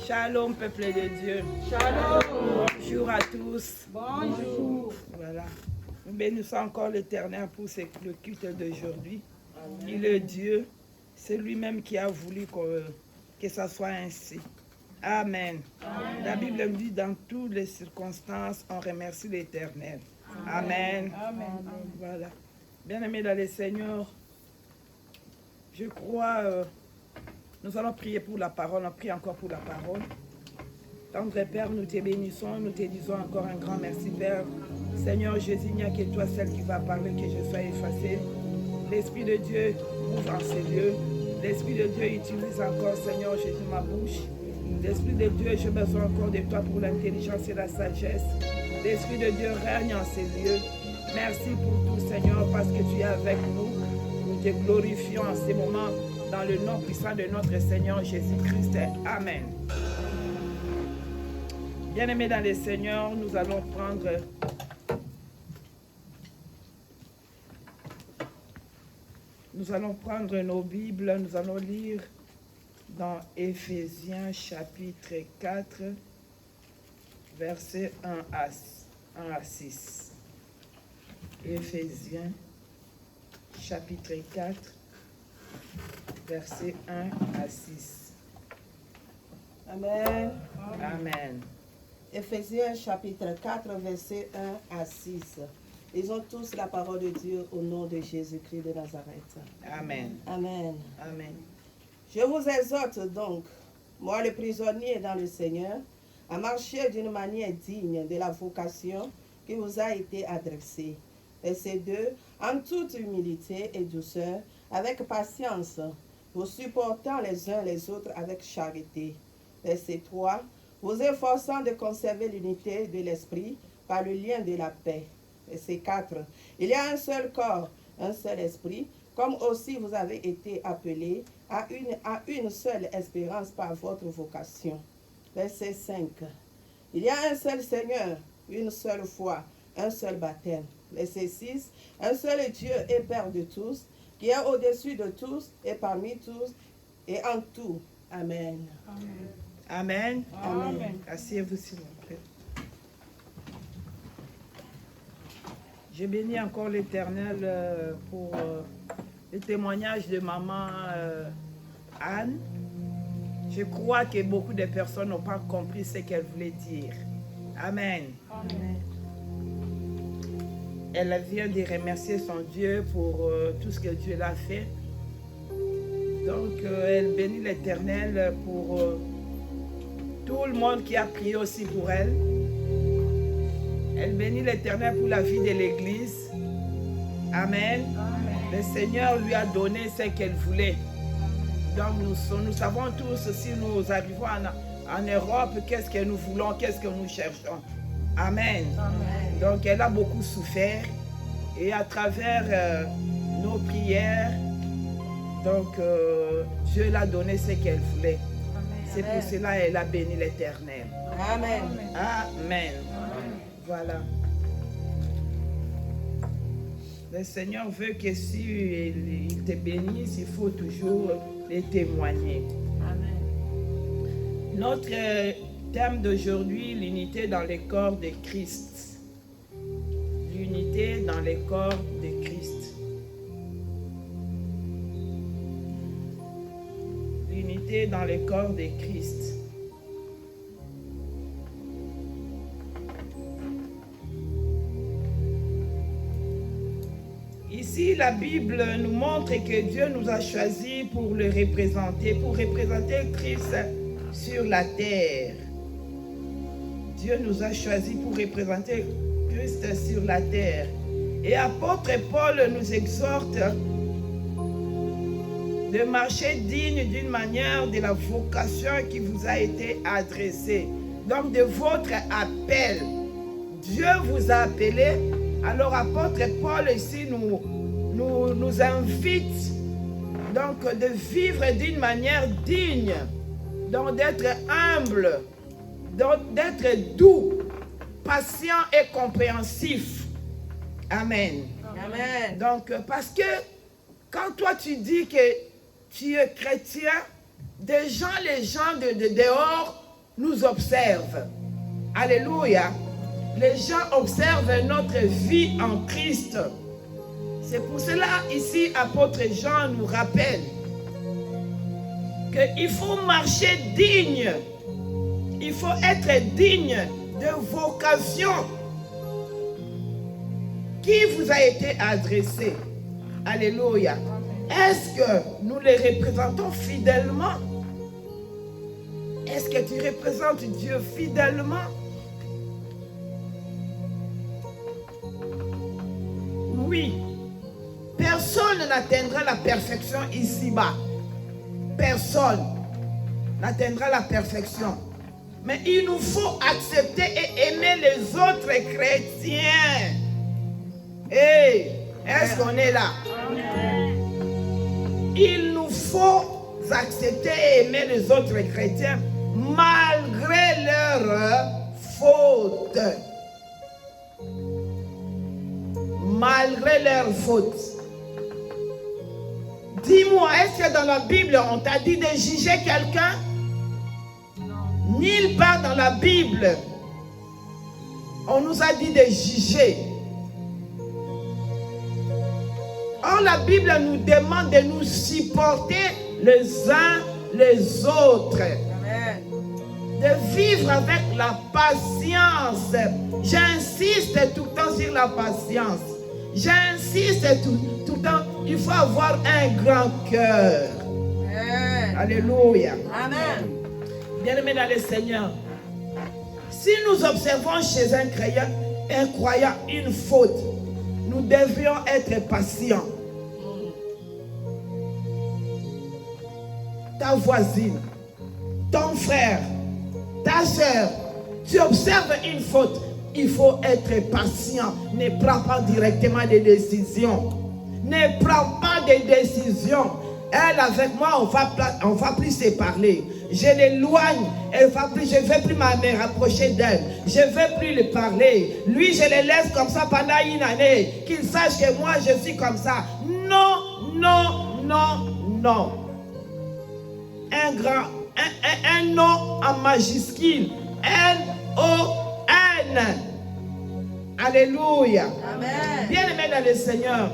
Shalom, peuple de Dieu. Shalom. Bonjour à tous. Bonjour. Voilà. Nous bénissons encore l'Éternel pour le culte d'aujourd'hui. Il est Dieu. C'est lui-même qui a voulu que ça soit ainsi. Amen. Amen. La Bible me dit dans toutes les circonstances, on remercie l'Éternel. Amen. Amen. Voilà. Bien-aimés dans le Seigneur, je crois, nous allons prier pour la parole. On prie encore pour la parole. Tendre Père, nous te bénissons, nous te disons encore un grand merci, Père. Seigneur Jésus, il n'y a que toi, celle qui va parler, que je sois effacé. L'Esprit de Dieu ouvre en ces lieux. L'Esprit de Dieu utilise encore, Seigneur Jésus, ma bouche. L'Esprit de Dieu, j'ai besoin encore de toi pour l'intelligence et la sagesse. L'Esprit de Dieu règne en ces lieux. Merci pour tout, Seigneur, parce que tu es avec nous. Nous te glorifions en ces moments dans le nom puissant de notre Seigneur Jésus-Christ. Amen. Bien-aimés dans le Seigneur, nous allons prendre nos Bibles, nous allons lire dans Éphésiens chapitre 4, versets 1 à 6. Éphésiens chapitre 4, versets 1 à 6. Amen. Amen. Éphésiens chapitre 4, versets 1 à 6. Lisons tous la parole de Dieu au nom de Jésus-Christ de Nazareth. Amen. Amen. Amen. Je vous exhorte donc, moi le prisonnier dans le Seigneur, à marcher d'une manière digne de la vocation qui vous a été adressée. Verset 2. En toute humilité et douceur, avec patience, vous supportant les uns les autres avec charité. Verset 3. Vous efforçant de conserver l'unité de l'esprit par le lien de la paix. Verset 4. Il y a un seul corps, un seul esprit, comme aussi vous avez été appelés à une seule espérance par votre vocation. Verset 5. Il y a un seul Seigneur, une seule foi, un seul baptême. Verset 6. Un seul Dieu et Père de tous, qui est au-dessus de tous et parmi tous et en tout. Amen. Amen. Amen. Amen. Asseyez-vous s'il vous plaît. Je bénis encore l'Éternel pour le témoignage de maman Anne. Je crois que beaucoup de personnes n'ont pas compris ce qu'elle voulait dire. Amen. Amen. Elle vient de remercier son Dieu pour tout ce que Dieu l'a fait. Donc, elle bénit l'Éternel pour tout le monde qui a prié aussi pour elle. Elle bénit l'Éternel pour la vie de l'Église. Amen. Amen. Le Seigneur lui a donné ce qu'elle voulait. Donc nous savons tous, si nous arrivons en Europe, qu'est-ce que nous voulons, qu'est-ce que nous cherchons. Amen. Amen. Donc elle a beaucoup souffert. Et à travers nos prières, donc Dieu l'a donné ce qu'elle voulait. C'est pour cela qu'elle a béni l'Éternel. Amen. Amen. Voilà. Le Seigneur veut que si il te bénisse, il faut toujours les témoigner. Amen. Notre thème d'aujourd'hui, l'unité dans le corps de Christ. L'unité dans le corps de Christ. L'unité dans le corps de Christ. Ici, la Bible nous montre que Dieu nous a choisis pour le représenter, pour représenter Christ sur la terre. Dieu nous a choisis pour représenter Christ sur la terre. Et apôtre Paul nous exhorte de marcher digne d'une manière de la vocation qui vous a été adressée. Donc de votre appel. Dieu vous a appelé. Alors apôtre Paul ici nous invite donc de vivre d'une manière digne. Donc d'être humble. Donc d'être doux, patient et compréhensif. Amen. Amen. Donc parce que quand toi tu dis que tu es chrétien, les gens de dehors nous observent. Alléluia. Les gens observent notre vie en Christ. C'est pour cela, ici, apôtre Jean nous rappelle qu'il faut marcher digne. Il faut être digne de vocation qui vous a été adressée. Alléluia. Est-ce que nous les représentons fidèlement? Est-ce que tu représentes Dieu fidèlement? Oui. Personne n'atteindra la perfection ici-bas. Personne n'atteindra la perfection. Mais il nous faut accepter et aimer les autres chrétiens. Hey, est-ce qu'on est là? Il nous faut accepter et aimer les autres chrétiens malgré leurs fautes. Malgré leurs fautes. Dis-moi, est-ce que dans la Bible, on t'a dit de juger quelqu'un? Nulle part dans la Bible, on nous a dit de juger. Or, la Bible nous demande de nous supporter les uns les autres. Amen. De vivre avec la patience. J'insiste tout le temps sur la patience. J'insiste tout le temps. Il faut avoir un grand cœur. Amen. Alléluia. Amen. Bien-aimés dans le Seigneur, si nous observons chez un croyant une faute, nous devrions être patients. Ta voisine, ton frère, ta soeur, tu observes une faute, il faut être patient. Ne prends pas directement des décisions. Ne prends pas des décisions. Elle avec moi, on va plus se parler. Je l'éloigne, je ne vais plus me rapprocher d'elle. Je ne vais plus lui parler. Lui, je le laisse comme ça pendant une année. Qu'il sache que moi, je suis comme ça. Non, non, non, non. Un nom en majuscule. N-O-N. Alléluia. Amen. Bien-aimé dans le Seigneur,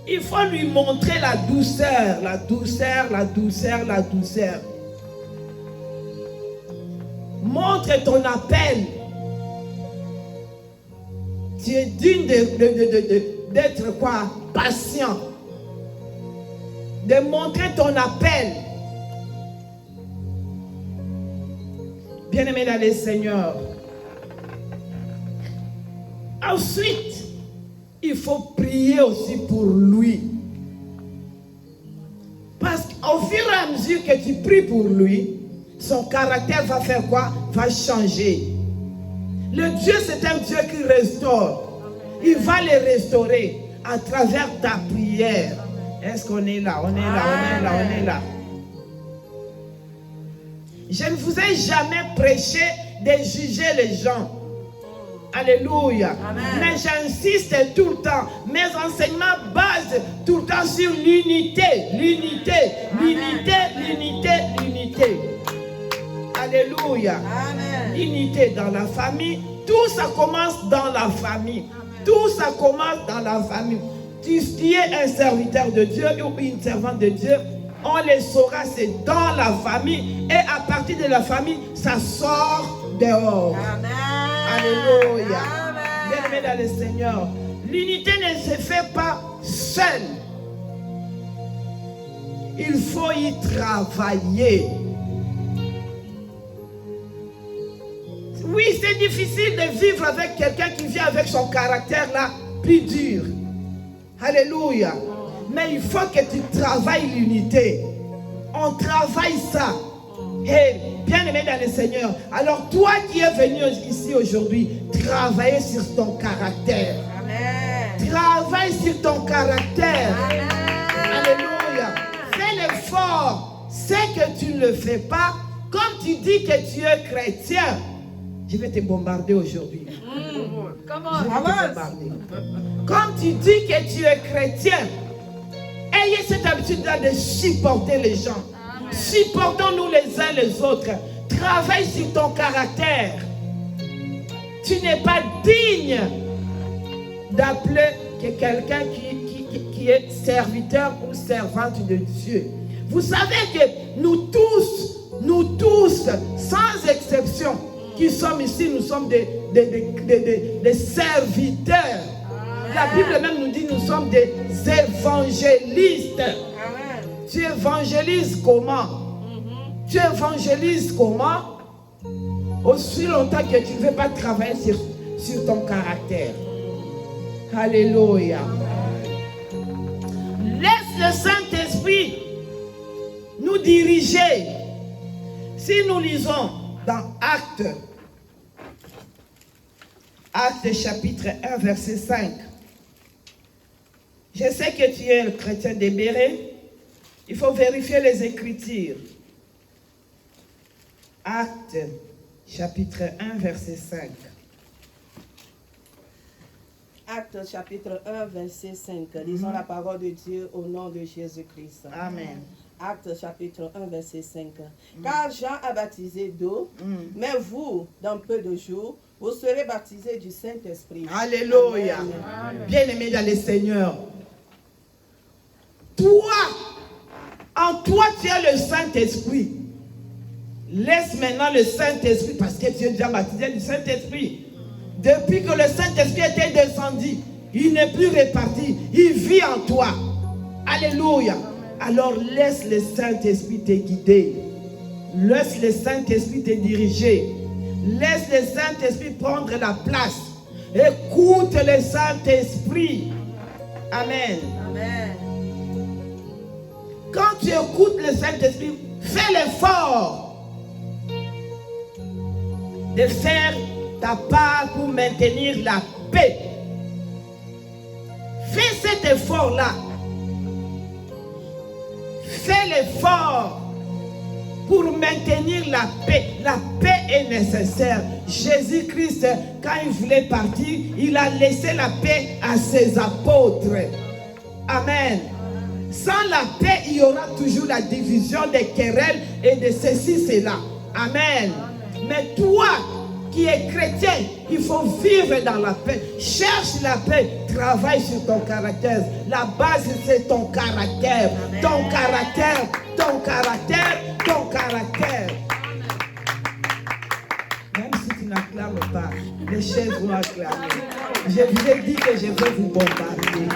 il faut lui montrer la douceur, la douceur, la douceur, la douceur. Montre ton appel. Tu es digne d'être quoi? Patient. De montrer ton appel. Bien-aimé dans le Seigneur. Ensuite, il faut prier aussi pour lui. Parce qu'au fur et à mesure que tu pries pour lui, son caractère va faire quoi? Va changer. Le Dieu, c'est un Dieu qui restaure. Il va les restaurer à travers ta prière. Est-ce qu'on est là? On est là, on est là, on est là. Je ne vous ai jamais prêché de juger les gens. Alléluia. Amen. Mais j'insiste tout le temps. Mes enseignements basent tout le temps sur l'unité. L'unité. L'unité, l'unité, l'unité. Alléluia. Amen. Unité dans la famille. Tout ça commence dans la famille. Amen. Tout ça commence dans la famille. Tu es un serviteur de Dieu ou une servante de Dieu, on les saura, c'est dans la famille. Et à partir de la famille, ça sort dehors. Amen. Alléluia. Bien-aimé dans le Seigneur, l'unité ne se fait pas seule. Il faut y travailler. Oui, c'est difficile de vivre avec quelqu'un qui vient avec son caractère là plus dur. Alléluia. Mais il faut que tu travailles l'unité. On travaille ça. Hey, bien-aimé dans le Seigneur. Alors toi qui es venu ici aujourd'hui, travaille sur ton caractère. Amen. Travaille sur ton caractère. Amen. Alléluia. Fais l'effort. C'est que tu ne le fais pas. Comme tu dis que tu es chrétien, je vais te bombarder aujourd'hui. Comment? Je vais te bombarder. Comme tu dis que tu es chrétien, ayez cette habitude-là de supporter les gens. Supportons-nous les uns les autres. Travaille sur ton caractère. Tu n'es pas digne d'appeler quelqu'un qui est serviteur ou servante de Dieu. Vous savez que nous tous, sans exception, qui sommes ici, nous sommes des serviteurs. La Bible même nous dit nous sommes des évangélistes. Amen. Tu évangélises comment? Tu évangélises comment? Aussi longtemps que tu ne veux pas travailler sur ton caractère. Alléluia. Laisse le Saint-Esprit nous diriger. Si nous lisons dans Actes chapitre 1 verset 5. Je sais que tu es le chrétien débéré. Il faut vérifier les Écritures. Actes chapitre 1 verset 5. Actes chapitre 1 verset 5. Lisons la parole de Dieu au nom de Jésus-Christ. Amen. Actes chapitre 1 verset 5. Car Jean a baptisé d'eau, mais vous, dans peu de jours, vous serez baptisés du Saint-Esprit. Alléluia. Bien-aimé dans le Seigneur. En toi, tu as le Saint-Esprit. Laisse maintenant le Saint-Esprit, parce que tu es déjà baptisé du Saint-Esprit. Depuis que le Saint-Esprit était descendu, il n'est plus réparti. Il vit en toi. Alléluia. Alors laisse le Saint-Esprit te guider. Laisse le Saint-Esprit te diriger. Laisse le Saint-Esprit prendre la place. Écoute le Saint-Esprit. Amen. Amen. Quand tu écoutes le Saint-Esprit, fais l'effort de faire ta part pour maintenir la paix. Fais cet effort-là. Fais l'effort pour maintenir la paix. La paix est nécessaire. Jésus-Christ, quand il voulait partir, il a laissé la paix à ses apôtres. Amen. Sans la paix, il y aura toujours la division des querelles et de ceci, cela. Amen. Mais toi qui es chrétien, il faut vivre dans la paix. Cherche la paix. Travaille sur ton caractère. La base, c'est ton caractère. Amen. Ton caractère, ton caractère, ton caractère. Même si tu n'acclames pas, les chaises vont acclamer. Je vous ai dit que je vais vous bombarder.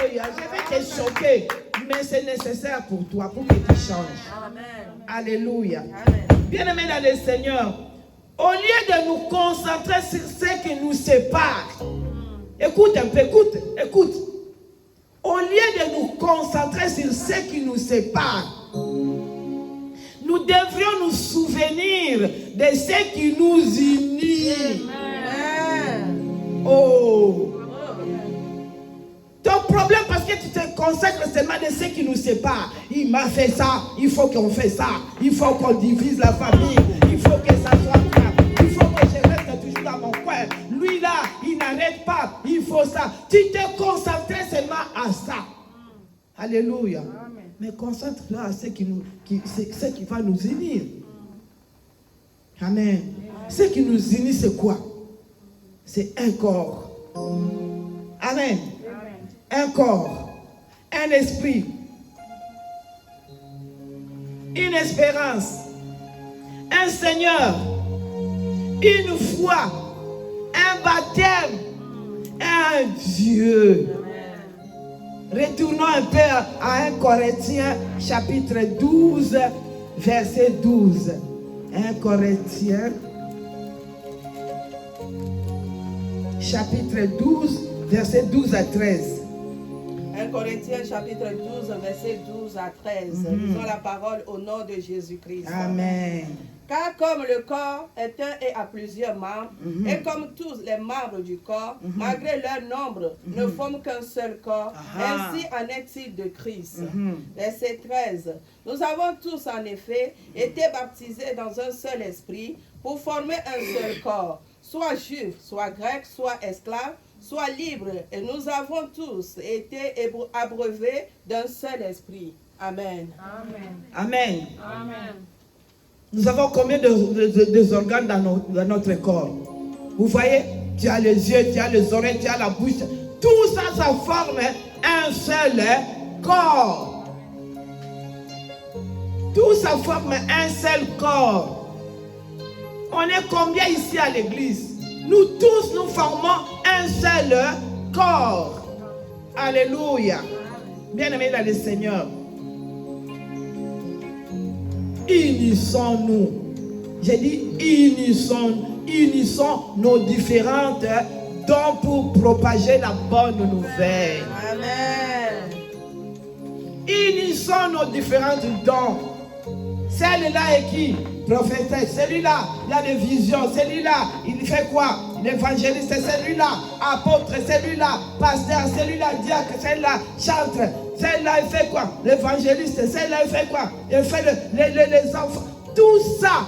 Alléluia. Je vais te choquer, mais c'est nécessaire pour toi, pour que tu changes. Amen. Alléluia. Bien-aimés dans le Seigneur, au lieu de nous concentrer sur ce qui nous sépare, écoute un peu, écoute. Au lieu de nous concentrer sur ce qui nous sépare, nous devrions nous souvenir de ce qui nous unit. Oh! Ton problème, parce que tu te consacres seulement de ce qui nous sépare. Il m'a fait ça, il faut qu'on fasse ça. Il faut qu'on divise la famille. Il faut que ça soit clair. Il faut que je reste toujours dans mon coin. Lui là, il n'arrête pas. Il faut ça. Tu te concentres seulement à ça. Alléluia. Amen. Mais concentre-toi à ce qui va nous unir. Amen. Ce qui nous unit, c'est quoi? C'est un corps. Amen. Un corps, un esprit, une espérance, un Seigneur, une foi, un baptême, un Dieu. Retournons un peu à 1 Corinthiens chapitre 12, verset 12. 1 Corinthiens chapitre 12, verset 12 à 13. 1 Corinthiens chapitre 12, verset 12 à 13. Lisons la parole au nom de Jésus-Christ. Amen. Car comme le corps est un et a plusieurs membres, et comme tous les membres du corps, malgré leur nombre, ne forment qu'un seul corps, ainsi en est-il de Christ. Verset 13. Nous avons tous en effet été baptisés dans un seul esprit pour former un seul corps, soit juif, soit grec, soit esclave, soit libre, et nous avons tous été abreuvés d'un seul esprit. Amen. Amen. Nous avons combien de organes dans notre corps? Vous voyez, tu as les yeux, tu as les oreilles, tu as la bouche. Tout ça, ça forme un seul corps. Tout ça forme un seul corps. On est combien ici à l'église? Nous tous, nous formons un seul corps. Alléluia. Bien-aimés dans le Seigneur. Unissons-nous. J'ai dit unissons nos différentes dons pour propager la bonne nouvelle. Amen. Unissons nos différentes dons. Celle-là est qui? Prophétesse. Celui-là, il a des visions. Celui-là, il fait quoi? L'évangéliste. Celui-là, apôtre. Celui-là, pasteur. Celui-là, diacre. Celui-là, chantre. Celui-là, il fait quoi? L'évangéliste. Celui-là, il fait quoi? Il fait les enfants. Tout ça.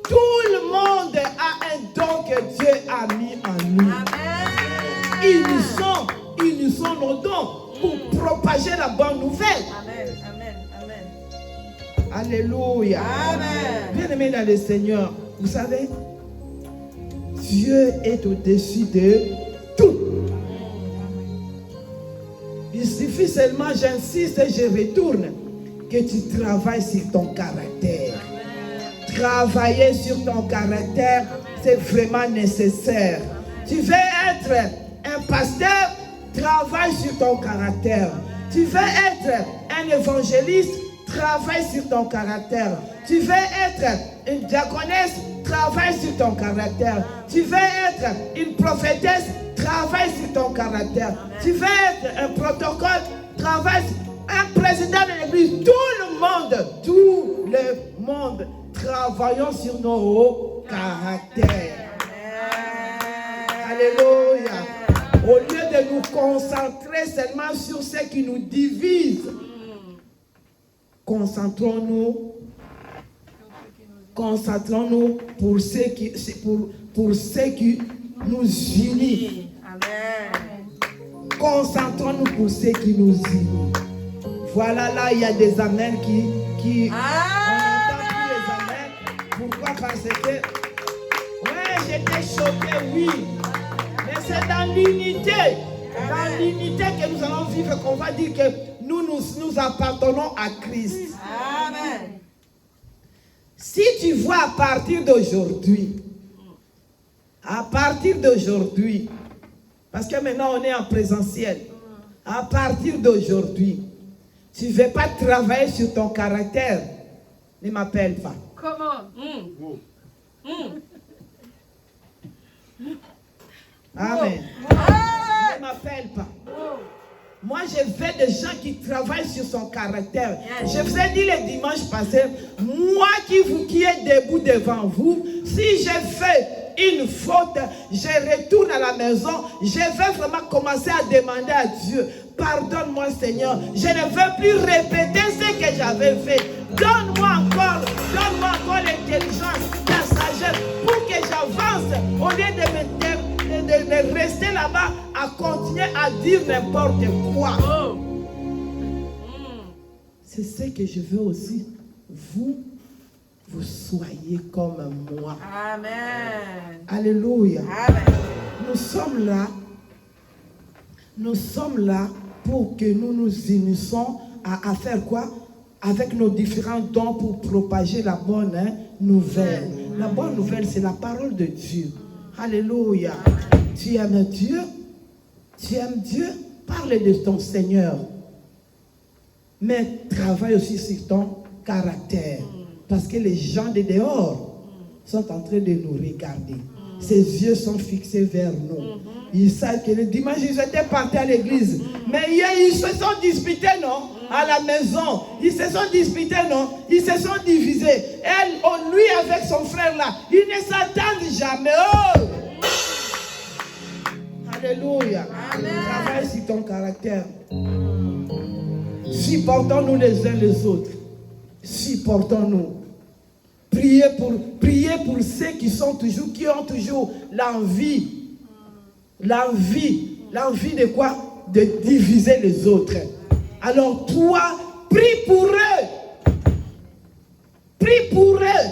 Tout le monde a un don que Dieu a mis en nous. Amen. Unissons nos dons pour propager la bonne nouvelle. Amen. Alléluia. Amen. Bien-aimés dans le Seigneur, vous savez, Dieu est au-dessus de tout. Il suffit seulement, j'insiste et je retourne, que tu travailles sur ton caractère. Travailler sur ton caractère, c'est vraiment nécessaire. Tu veux être un pasteur, travaille sur ton caractère. Tu veux être un évangéliste, travaille sur ton caractère. Tu veux être une diaconesse, travaille sur ton caractère. Tu veux être une prophétesse, travaille sur ton caractère. Tu veux être un protocole, travaille sur un président de l'église. Tout le monde, travaillons sur nos caractères. Alléluia. Au lieu de nous concentrer seulement sur ce qui nous divise, concentrons-nous pour ce qui nous unit. Amen. Concentrons-nous pour ce qui nous unit. Voilà, là, il y a des amens qui on n'entend plus les amens. Pourquoi? Parce que, ouais, j'étais choqué, oui. Mais c'est dans l'unité. Dans l'unité que nous allons vivre qu'on va dire que nous appartenons à Christ. Amen. Si tu vois à partir d'aujourd'hui, parce que maintenant on est en présentiel, à partir d'aujourd'hui, tu ne veux pas travailler sur ton caractère, ne m'appelle pas. Comment? Amen. Ne m'appelle pas. Moi, je veux des gens qui travaillent sur son caractère. Je vous ai dit le dimanche passé, moi qui est debout devant vous, si j'ai fait une faute, je retourne à la maison, je vais vraiment commencer à demander à Dieu, pardonne-moi Seigneur, je ne veux plus répéter ce que j'avais fait. Donne-moi encore l'intelligence, la sagesse, pour que j'avance au lieu de rester là-bas à continuer à dire n'importe quoi. C'est ce que je veux aussi. Vous soyez comme moi. Amen. Alléluia. Amen. Nous sommes là pour que nous nous unissons à faire quoi? Avec nos différents dons pour propager la bonne nouvelle. La bonne nouvelle, c'est la parole de Dieu. Alléluia. Tu aimes Dieu? Parle de ton Seigneur. Mais travaille aussi sur ton caractère. Parce que les gens de dehors sont en train de nous regarder. Ses yeux sont fixés vers nous. Ils savent que le dimanche, ils étaient partis à l'église. Mais hier, ils se sont disputés, non? À la maison. Ils se sont disputés, non? Ils se sont divisés. Lui avec son frère là, ils ne s'attendent jamais. Oh! Alléluia. Travaille sur ton caractère. Supportons-nous les uns les autres. Supportons-nous. Priez pour ceux qui ont toujours l'envie. L'envie de quoi? De diviser les autres. Alors toi, prie pour eux. Prie pour eux.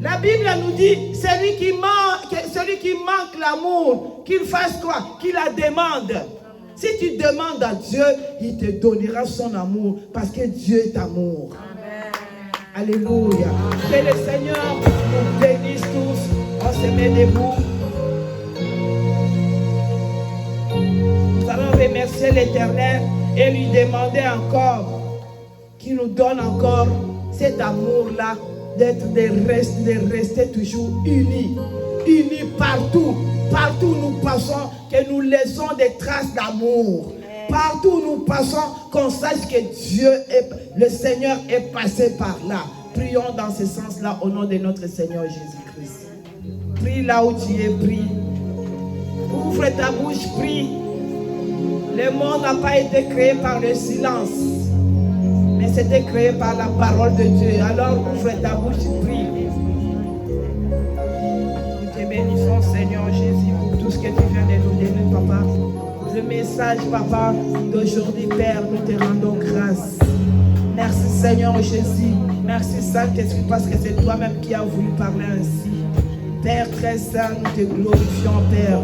La Bible nous dit, celui qui manque l'amour, qu'il fasse quoi? Qu'il la demande. Si tu demandes à Dieu, il te donnera son amour, parce que Dieu est amour. Amen. Alléluia. Que le Seigneur nous bénisse tous. On se met debout. Nous allons remercier l'Éternel et lui demander encore qu'il nous donne encore cet amour-là, de rester toujours unis partout. Partout où nous passons, que nous laissons des traces d'amour. Partout où nous passons, qu'on sache que le Seigneur est passé par là. Prions dans ce sens-là au nom de notre Seigneur Jésus-Christ. Prie là où tu es, prie. Ouvre ta bouche, prie. Le monde n'a pas été créé par le silence, mais c'était créé par la parole de Dieu. Alors ouvre ta bouche, prie. Nous te bénissons, Seigneur Jésus, pour tout ce que tu viens de nous donner, Papa. Le message, Papa, d'aujourd'hui, Père, nous te rendons grâce. Merci, Seigneur Jésus. Merci, Saint-Esprit, parce que c'est toi-même qui as voulu parler ainsi. Père très saint, nous te glorifions, Père.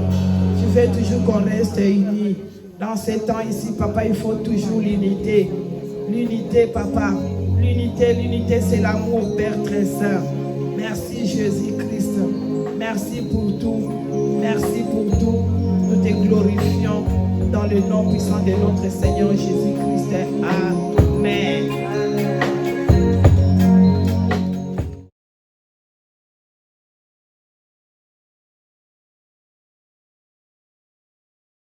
Tu veux toujours qu'on reste unis. Dans ces temps ici, Papa, il faut toujours l'unité. L'unité, Papa. L'unité, c'est l'amour, Père très saint. Merci, Jésus-Christ. Merci pour tout. Merci pour tout. Nous te glorifions dans le nom puissant de notre Seigneur Jésus.